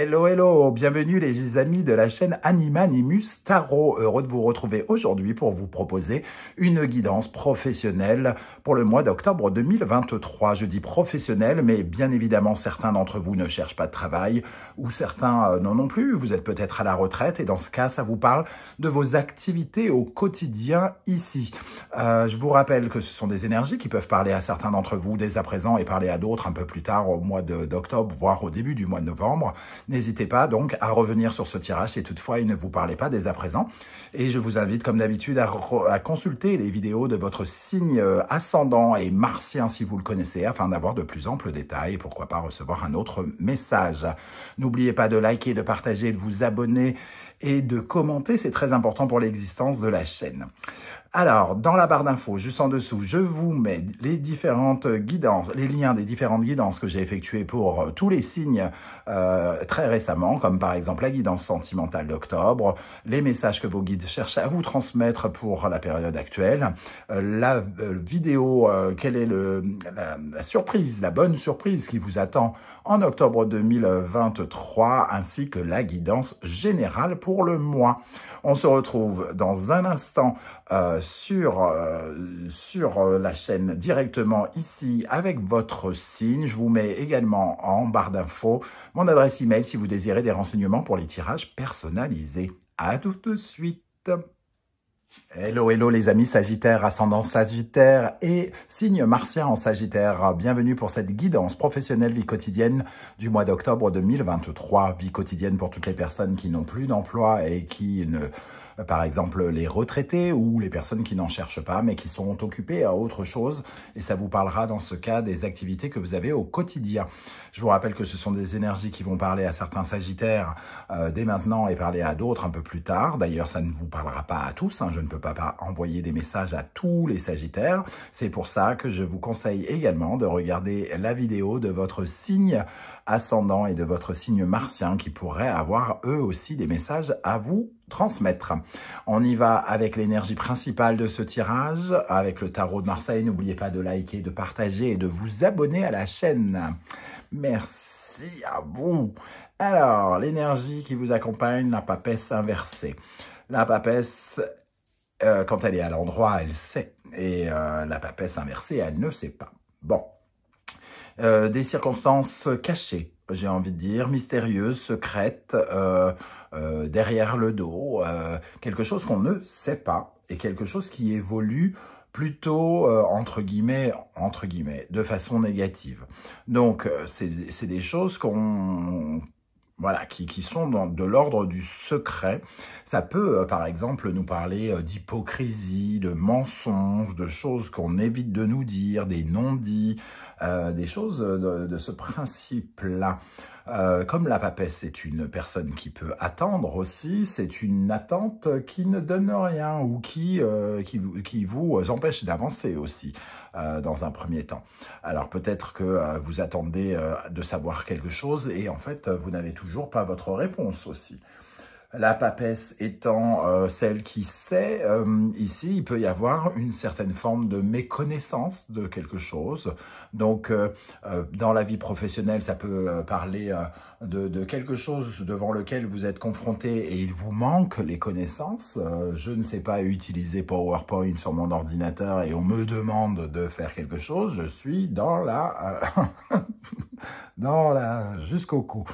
Hello, hello, bienvenue les amis de la chaîne Animanimus Tarot. Heureux de vous retrouver aujourd'hui pour vous proposer une guidance professionnelle pour le mois d'octobre 2023. Je dis professionnelle, mais bien évidemment certains d'entre vous ne cherchent pas de travail ou certains non plus. Vous êtes peut-être à la retraite et dans ce cas, ça vous parle de vos activités au quotidien ici. Je vous rappelle que ce sont des énergies qui peuvent parler à certains d'entre vous dès à présent et parler à d'autres un peu plus tard au mois d'octobre, voire au début du mois de novembre. N'hésitez pas donc à revenir sur ce tirage si toutefois il ne vous parlait pas dès à présent. Et je vous invite comme d'habitude à consulter les vidéos de votre signe ascendant et martien si vous le connaissez afin d'avoir de plus amples détails et pourquoi pas recevoir un autre message. N'oubliez pas de liker, de partager, de vous abonner et de commenter, c'est très important pour l'existence de la chaîne. Alors, dans la barre d'infos, juste en dessous, je vous mets les différentes guidances, les liens des différentes guidances que j'ai effectuées pour tous les signes très récemment, comme par exemple la guidance sentimentale d'octobre, les messages que vos guides cherchent à vous transmettre pour la période actuelle, la vidéo, quelle est la surprise, la bonne surprise qui vous attend en octobre 2023, ainsi que la guidance générale pour le mois. On se retrouve dans un instant sur la chaîne directement ici avec votre signe. Je vous mets également en barre d'infos mon adresse email si vous désirez des renseignements pour les tirages personnalisés. À tout de suite. Hello, hello les amis Sagittaire, ascendant Sagittaire et signe martien en Sagittaire. Bienvenue pour cette guidance professionnelle vie quotidienne du mois d'octobre 2023. Vie quotidienne pour toutes les personnes qui n'ont plus d'emploi et qui ne... Par exemple, les retraités ou les personnes qui n'en cherchent pas, mais qui sont occupées à autre chose. Et ça vous parlera dans ce cas des activités que vous avez au quotidien. Je vous rappelle que ce sont des énergies qui vont parler à certains Sagittaires dès maintenant et parler à d'autres un peu plus tard. D'ailleurs, ça ne vous parlera pas à tous. Je ne peux pas envoyer des messages à tous les Sagittaires. C'est pour ça que je vous conseille également de regarder la vidéo de votre signe ascendant et de votre signe martien qui pourraient avoir eux aussi des messages à vous transmettre. On y va avec l'énergie principale de ce tirage, avec le tarot de Marseille. N'oubliez pas de liker, de partager et de vous abonner à la chaîne. Merci à vous. Alors, l'énergie qui vous accompagne, la papesse inversée. La papesse, quand elle est à l'endroit, elle sait. Et la papesse inversée, elle ne sait pas. Bon. Des circonstances cachées, j'ai envie de dire, mystérieuses, secrètes, derrière le dos, quelque chose qu'on ne sait pas et quelque chose qui évolue plutôt, entre guillemets, de façon négative. Donc, c'est des choses voilà, qui sont de l'ordre du secret. Ça peut, par exemple, nous parler d'hypocrisie, de mensonges, de choses qu'on évite de nous dire, des non-dits, des choses de ce principe-là. Comme la papesse est une personne qui peut attendre aussi, c'est une attente qui ne donne rien ou qui vous empêche d'avancer aussi dans un premier temps. Alors peut-être que vous attendez de savoir quelque chose et en fait vous n'avez toujours pas votre réponse aussi. La papesse étant celle qui sait, ici, il peut y avoir une certaine forme de méconnaissance de quelque chose. Donc, dans la vie professionnelle, ça peut parler de quelque chose devant lequel vous êtes confronté et il vous manque les connaissances. Je ne sais pas utiliser PowerPoint sur mon ordinateur et on me demande de faire quelque chose. Je suis dans la... jusqu'au cou.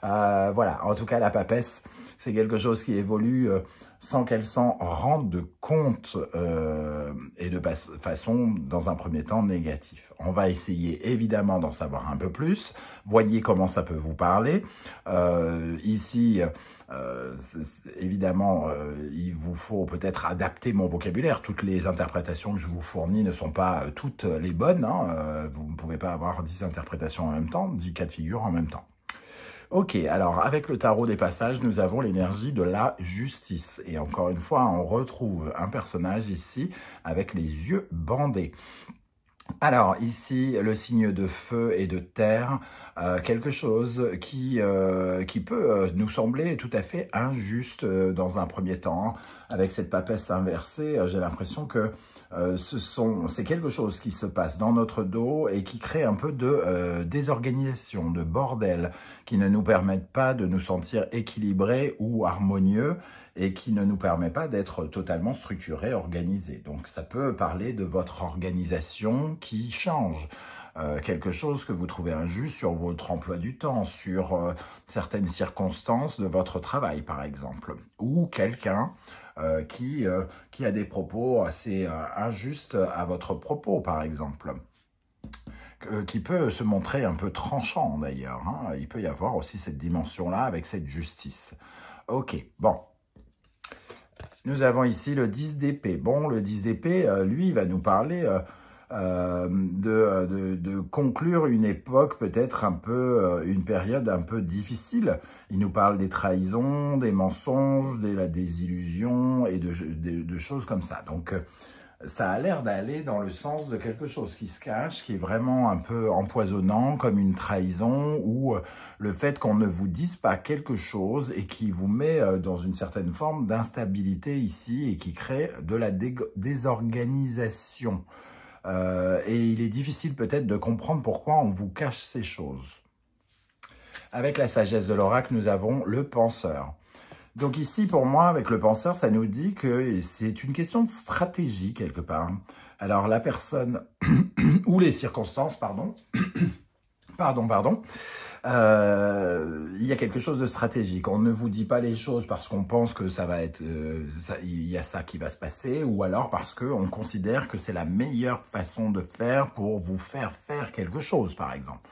Voilà, en tout cas, la papesse, c'est quelque chose qui évolue sans qu'elle s'en rende compte et de façon, dans un premier temps, négative. On va essayer évidemment d'en savoir un peu plus. Voyez comment ça peut vous parler. Ici, évidemment, il vous faut peut-être adapter mon vocabulaire. Toutes les interprétations que je vous fournis ne sont pas toutes les bonnes. Vous ne pouvez pas avoir 10 interprétations en même temps, 10 cas de figure en même temps. Ok, alors avec le tarot des passages, nous avons l'énergie de la justice. Et encore une fois, on retrouve un personnage ici avec les yeux bandés. Alors ici, le signe de feu et de terre, quelque chose qui peut nous sembler tout à fait injuste dans un premier temps. Avec cette papesse inversée, j'ai l'impression que c'est quelque chose qui se passe dans notre dos et qui crée un peu de désorganisation, de bordel, qui ne nous permettent pas de nous sentir équilibrés ou harmonieux et qui ne nous permet pas d'être totalement structurés, organisés. Donc ça peut parler de votre organisation qui change. Quelque chose que vous trouvez injuste sur votre emploi du temps, sur certaines circonstances de votre travail, par exemple. Ou quelqu'un qui a des propos assez injustes à votre propos, par exemple. Qui peut se montrer un peu tranchant, d'ailleurs. Hein. Il peut y avoir aussi cette dimension-là avec cette justice. Ok, bon. Nous avons ici le 10 d'épée. Bon, le 10 d'épée, lui, il va nous parler de conclure une époque, peut-être un peu, une période un peu difficile. Il nous parle des trahisons, des mensonges, de la désillusion et de choses comme ça. Donc, ça a l'air d'aller dans le sens de quelque chose qui se cache, qui est vraiment un peu empoisonnant, comme une trahison, ou le fait qu'on ne vous dise pas quelque chose et qui vous met dans une certaine forme d'instabilité ici et qui crée de la désorganisation. Et il est difficile peut-être de comprendre pourquoi on vous cache ces choses. Avec la sagesse de l'oracle, nous avons le penseur. Donc ici, pour moi, avec le penseur, ça nous dit que c'est une question de stratégie, quelque part. Alors, la personne ou les circonstances, il y a quelque chose de stratégique. On ne vous dit pas les choses parce qu'on pense que ça va être, il y a ça qui va se passer, ou alors parce qu'on considère que c'est la meilleure façon de faire pour vous faire faire quelque chose, par exemple.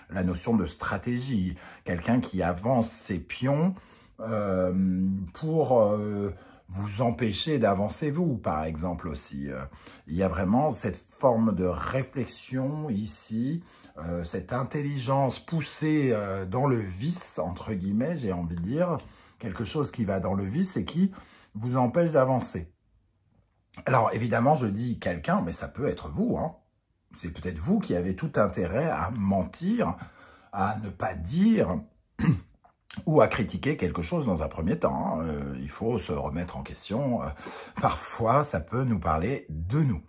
La notion de stratégie, quelqu'un qui avance ses pions pour vous empêcher d'avancer vous, par exemple aussi. Il y a vraiment cette forme de réflexion ici, cette intelligence poussée dans le vice, entre guillemets, j'ai envie de dire, quelque chose qui va dans le vice et qui vous empêche d'avancer. Alors évidemment, je dis quelqu'un, mais ça peut être vous, hein. C'est peut-être vous qui avez tout intérêt à mentir, à ne pas dire ou à critiquer quelque chose dans un premier temps. Il faut se remettre en question. Parfois, ça peut nous parler de nous.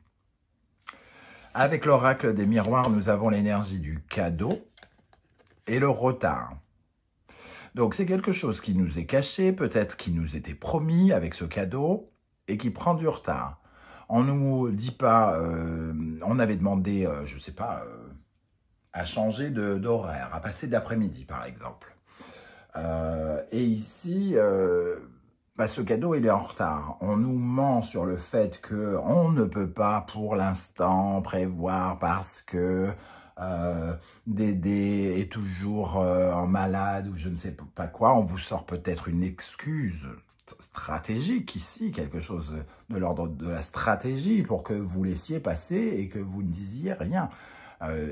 Avec l'oracle des miroirs, nous avons l'énergie du cadeau et le retard. Donc, c'est quelque chose qui nous est caché, peut-être qui nous était promis avec ce cadeau et qui prend du retard. On ne nous dit pas, on avait demandé, je ne sais pas, à changer d'horaire, à passer d'après-midi, par exemple. Et ici, ce cadeau, il est en retard. On nous ment sur le fait qu'on ne peut pas, pour l'instant, prévoir parce que Dédé est toujours en malade ou je ne sais pas quoi. On vous sort peut-être une excuse stratégique ici, quelque chose de l'ordre de la stratégie pour que vous laissiez passer et que vous ne disiez rien.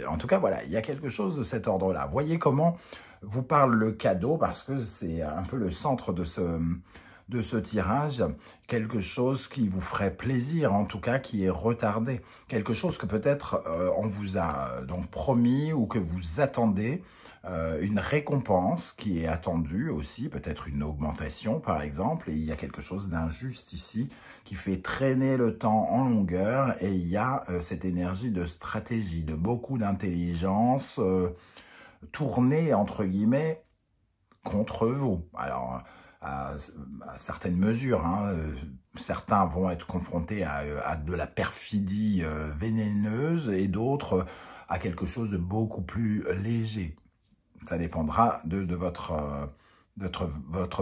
En tout cas, voilà, il y a quelque chose de cet ordre-là. Voyez comment vous parle le cadeau, parce que c'est un peu le centre de ce tirage, quelque chose qui vous ferait plaisir, en tout cas qui est retardé. Quelque chose que peut-être on vous a donc promis ou que vous attendez, une récompense qui est attendue aussi, peut-être une augmentation par exemple, et il y a quelque chose d'injuste ici qui fait traîner le temps en longueur, et il y a cette énergie de stratégie, de beaucoup d'intelligence tournée entre guillemets contre vous. Alors, à certaines mesures, hein, certains vont être confrontés à de la perfidie vénéneuse et d'autres à quelque chose de beaucoup plus léger. Ça dépendra de votre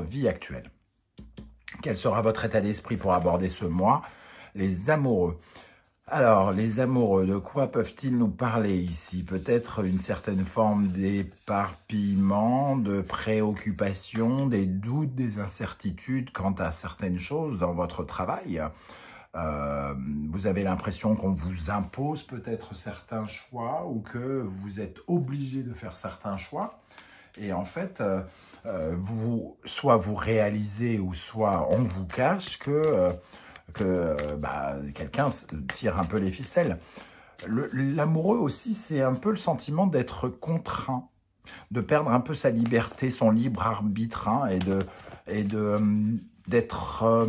vie actuelle. Quel sera votre état d'esprit pour aborder ce mois? Les amoureux. Alors, les amoureux, de quoi peuvent-ils nous parler ici? Peut-être une certaine forme d'éparpillement, de préoccupation, des doutes, des incertitudes quant à certaines choses dans votre travail. Vous avez l'impression qu'on vous impose peut-être certains choix ou que vous êtes obligé de faire certains choix. Et en fait, soit vous réalisez ou soit on vous cache que quelqu'un tire un peu les ficelles. L'amoureux aussi, c'est un peu le sentiment d'être contraint, de perdre un peu sa liberté, son libre arbitre, hein, d'être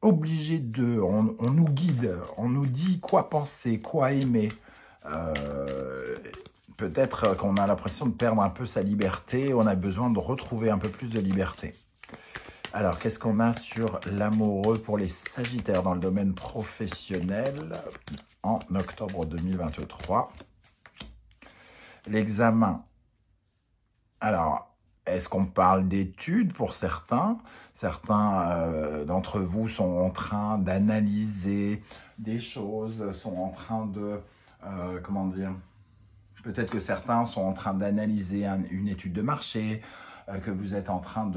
obligé de... On nous guide, on nous dit quoi penser, quoi aimer. Peut-être qu'on a l'impression de perdre un peu sa liberté, on a besoin de retrouver un peu plus de liberté. Alors, qu'est-ce qu'on a sur l'amoureux pour les Sagittaires dans le domaine professionnel en octobre 2023? L'examen. Alors, est-ce qu'on parle d'études pour certains? Certains d'entre vous sont en train d'analyser des choses, sont en train de... comment dire? Peut-être que certains sont en train d'analyser une étude de marché, que vous êtes en train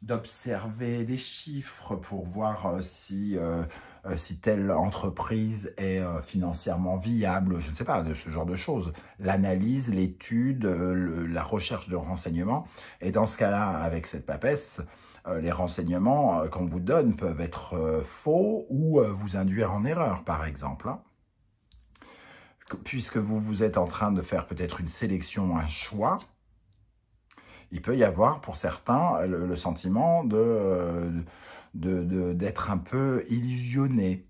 d'observer des chiffres pour voir si telle entreprise est financièrement viable, je ne sais pas, de ce genre de choses. L'analyse, l'étude, la recherche de renseignements. Et dans ce cas-là, avec cette papesse, les renseignements qu'on vous donne peuvent être faux ou vous induire en erreur, par exemple, hein. Puisque vous êtes en train de faire peut-être une sélection, un choix, il peut y avoir pour certains le sentiment d'être un peu illusionné.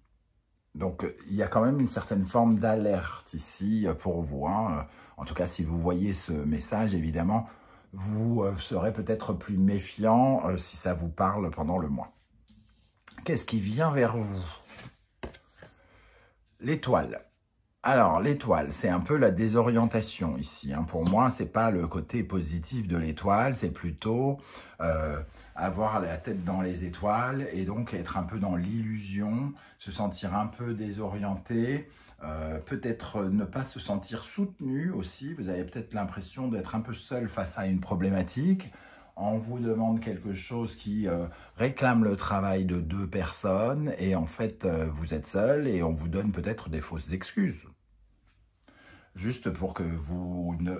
Donc il y a quand même une certaine forme d'alerte ici pour vous, hein. En tout cas, si vous voyez ce message, évidemment, vous serez peut-être plus méfiant si ça vous parle pendant le mois. Qu'est-ce qui vient vers vous? L'étoile. Alors, l'étoile, c'est un peu la désorientation ici, hein. Pour moi, c'est pas le côté positif de l'étoile, c'est plutôt avoir la tête dans les étoiles et donc être un peu dans l'illusion, se sentir un peu désorienté, peut-être ne pas se sentir soutenu aussi. Vous avez peut-être l'impression d'être un peu seul face à une problématique. On vous demande quelque chose qui réclame le travail de deux personnes et en fait, vous êtes seul et on vous donne peut-être des fausses excuses. Juste pour que vous ne,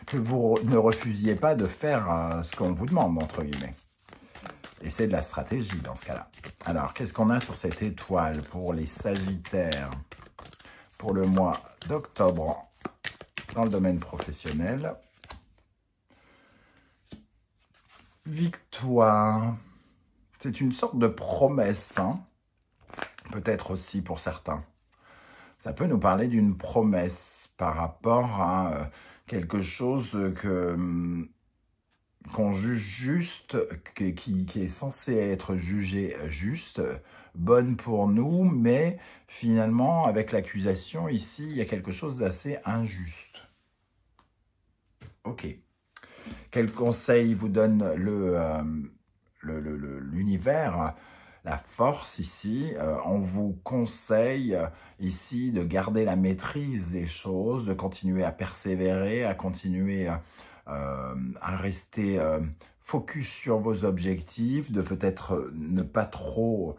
que vous ne refusiez pas de faire ce qu'on vous demande, entre guillemets. Et c'est de la stratégie dans ce cas-là. Alors, qu'est-ce qu'on a sur cette étoile pour les Sagittaires pour le mois d'octobre dans le domaine professionnel? Victoire. C'est une sorte de promesse, hein, peut-être aussi pour certains. Ça peut nous parler d'une promesse par rapport à quelque chose qu'on juge juste, qui est censé être jugé juste, bonne pour nous, mais finalement, avec l'accusation ici, il y a quelque chose d'assez injuste. Ok. Quel conseil vous donne l'univers, la force ici? On vous conseille ici de garder la maîtrise des choses, de continuer à persévérer, à continuer à rester focus sur vos objectifs, de peut-être ne pas trop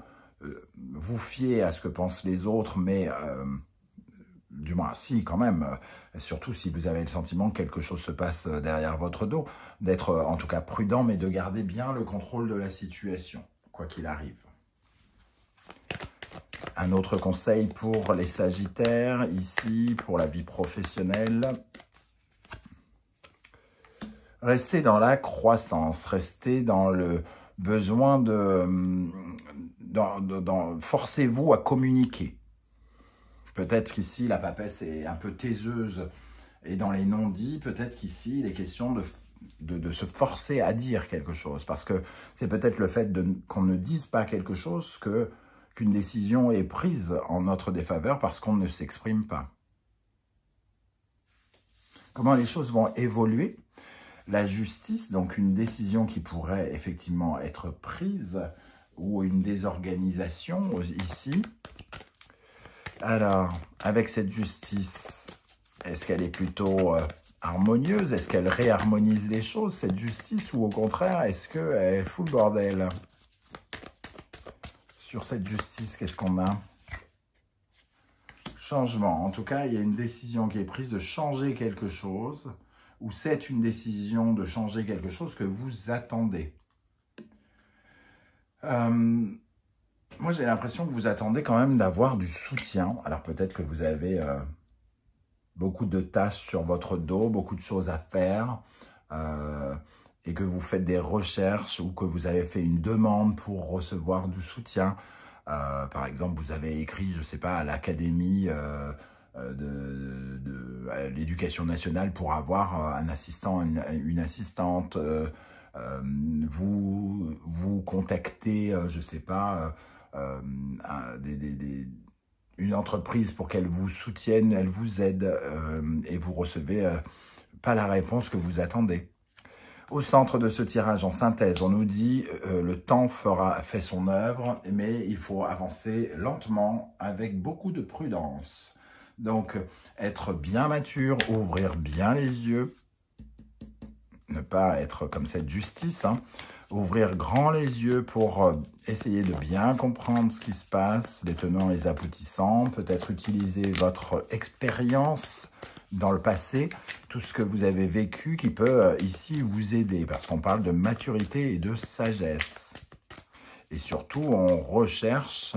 vous fier à ce que pensent les autres, mais du moins, si, quand même, surtout si vous avez le sentiment que quelque chose se passe derrière votre dos, d'être en tout cas prudent, mais de garder bien le contrôle de la situation, quoi qu'il arrive. Un autre conseil pour les Sagittaires, ici, pour la vie professionnelle. Restez dans la croissance, restez dans le besoin forcez-vous à communiquer. Peut-être qu'ici, la papesse est un peu taiseuse et dans les non-dits, peut-être qu'ici, il est question de se forcer à dire quelque chose. Parce que c'est peut-être le fait qu'on ne dise pas quelque chose qu'une décision est prise en notre défaveur parce qu'on ne s'exprime pas. Comment les choses vont évoluer? La justice, donc une décision qui pourrait effectivement être prise ou une désorganisation ici. Alors, avec cette justice, est-ce qu'elle est plutôt harmonieuse? Est-ce qu'elle réharmonise les choses, cette justice? Ou au contraire, est-ce qu'elle fout le bordel? Sur cette justice, qu'est-ce qu'on a? Changement. En tout cas, il y a une décision qui est prise de changer quelque chose, ou c'est une décision de changer quelque chose que vous attendez. Moi, j'ai l'impression que vous attendez quand même d'avoir du soutien. Alors peut-être que vous avez beaucoup de tâches sur votre dos, beaucoup de choses à faire, et que vous faites des recherches ou que vous avez fait une demande pour recevoir du soutien. Par exemple, vous avez écrit, je ne sais pas, à l'académie à l'éducation nationale pour avoir un assistant, une assistante. Vous contactez, je ne sais pas, une entreprise pour qu'elle vous soutienne, elle vous aide et vous recevez pas la réponse que vous attendez. Au centre de ce tirage en synthèse, on nous dit le temps fait son œuvre, mais il faut avancer lentement avec beaucoup de prudence. Donc, être bien mature, ouvrir bien les yeux, ne pas être comme cette justice, hein. Ouvrir grand les yeux pour essayer de bien comprendre ce qui se passe, les tenants, les aboutissants, peut-être utiliser votre expérience dans le passé, tout ce que vous avez vécu qui peut ici vous aider, parce qu'on parle de maturité et de sagesse. Et surtout, on recherche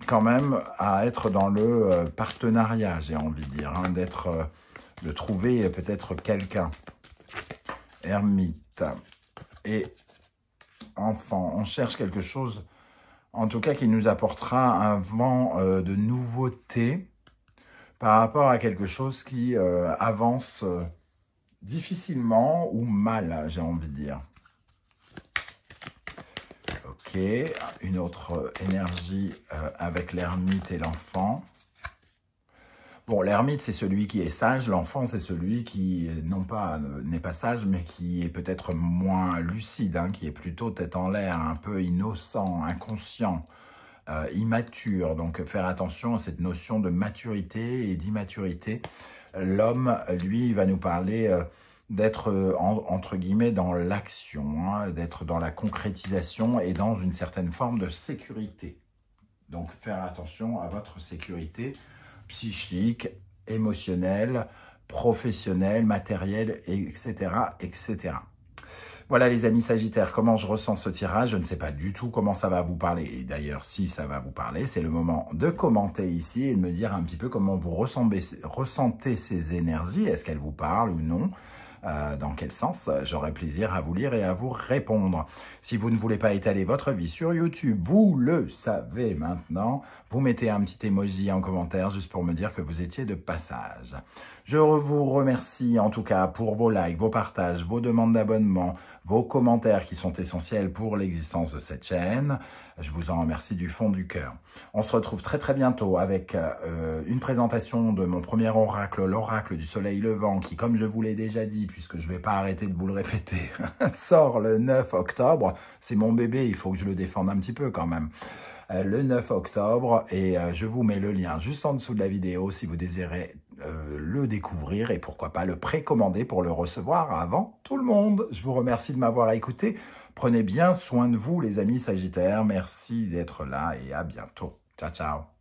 quand même à être dans le partenariat, j'ai envie de dire, hein, de trouver peut-être quelqu'un. Ermite et enfant, on cherche quelque chose, en tout cas qui nous apportera un vent de nouveauté par rapport à quelque chose qui avance difficilement ou mal, j'ai envie de dire. Ok, une autre énergie avec l'ermite et l'enfant. Bon, l'ermite, c'est celui qui est sage. L'enfant, c'est celui qui, n'est pas sage, mais qui est peut-être moins lucide, hein, qui est plutôt tête en l'air, un peu innocent, inconscient, immature. Donc, faire attention à cette notion de maturité et d'immaturité. L'homme, lui, il va nous parler d'être, entre guillemets, dans l'action, hein, d'être dans la concrétisation et dans une certaine forme de sécurité. Donc, faire attention à votre sécurité psychique, émotionnel, professionnel, matériel, etc., etc. Voilà les amis Sagittaires, comment je ressens ce tirage, je ne sais pas du tout comment ça va vous parler. Et d'ailleurs, si ça va vous parler, c'est le moment de commenter ici et de me dire un petit peu comment vous ressentez ces énergies. Est-ce qu'elles vous parlent ou non? Dans quel sens? J'aurai plaisir à vous lire et à vous répondre. Si vous ne voulez pas étaler votre vie sur YouTube, vous le savez maintenant, vous mettez un petit emoji en commentaire juste pour me dire que vous étiez de passage. Je vous remercie en tout cas pour vos likes, vos partages, vos demandes d'abonnement, vos commentaires qui sont essentiels pour l'existence de cette chaîne. Je vous en remercie du fond du cœur. On se retrouve très très bientôt avec une présentation de mon premier oracle, l'oracle du soleil levant, qui, comme je vous l'ai déjà dit, puisque je ne vais pas arrêter de vous le répéter, sort le 9 octobre. C'est mon bébé, il faut que je le défende un petit peu quand même. Le 9 octobre, et je vous mets le lien juste en dessous de la vidéo si vous désirez le découvrir et pourquoi pas le précommander pour le recevoir avant tout le monde. Je vous remercie de m'avoir écouté. Prenez bien soin de vous les amis Sagittaires. Merci d'être là et à bientôt. Ciao, ciao.